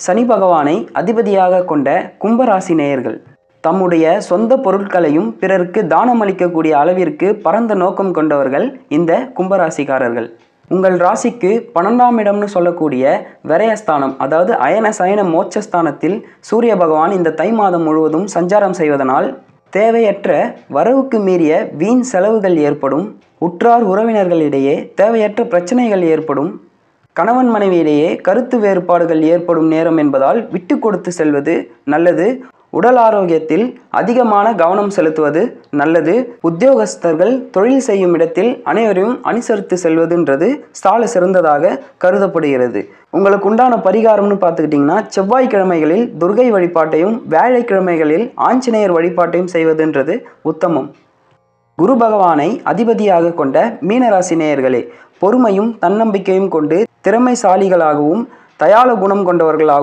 சனி பகவானை அதிபதியாக கொண்ட கும்பராசி நேயர்கள் தம்முடைய சொந்த பொருட்களையும் பிறருக்கு தானம் அளிக்கக்கூடிய அளவிற்கு பரந்த நோக்கம் கொண்டவர்கள் இந்த கும்பராசிக்காரர்கள். உங்கள் ராசிக்கு 12ஆம் இடம்னு சொல்லக்கூடிய விரயஸ்தானம், அதாவது அயன சயன மோட்சஸ்தானத்தில் சூரிய பகவான் இந்த தை மாதம் முழுவதும் சஞ்சாரம் செய்வதனால் தேவையற்ற வரவுக்கு மீறிய வீண் செலவுகள் ஏற்படும். உற்றார் உறவினர்களிடையே தேவையற்ற பிரச்சனைகள் ஏற்படும். கணவன் மனைவியிடையே கருத்து வேறுபாடுகள் ஏற்படும் நேரம் என்பதால் விட்டு கொடுத்து செல்வது நல்லது. உடல் ஆரோக்கியத்தில் அதிகமான கவனம் செலுத்துவது நல்லது. உத்தியோகஸ்தர்கள் தொழில் செய்யும் இடத்தில் அனைவரையும் அனுசரித்து செல்வதுன்றது சால சிறந்ததாக கருதப்படுகிறது. உங்களுக்கு உண்டான பரிகாரம்னு பார்த்துக்கிட்டிங்கன்னா, செவ்வாய்க்கிழமைகளில் துர்கை வழிபாட்டையும் வியாழக்கிழமைகளில் ஆஞ்சநேயர் வழிபாட்டையும் செய்வதுன்றது உத்தமம். குரு பகவானை அதிபதியாக கொண்ட மீனராசி நேயர்களே, பொறுமையும் தன்னம்பிக்கையும் கொண்டு திறமைசாலிகளாகவும் தயாள குணம் கொண்டவர்களாகவும்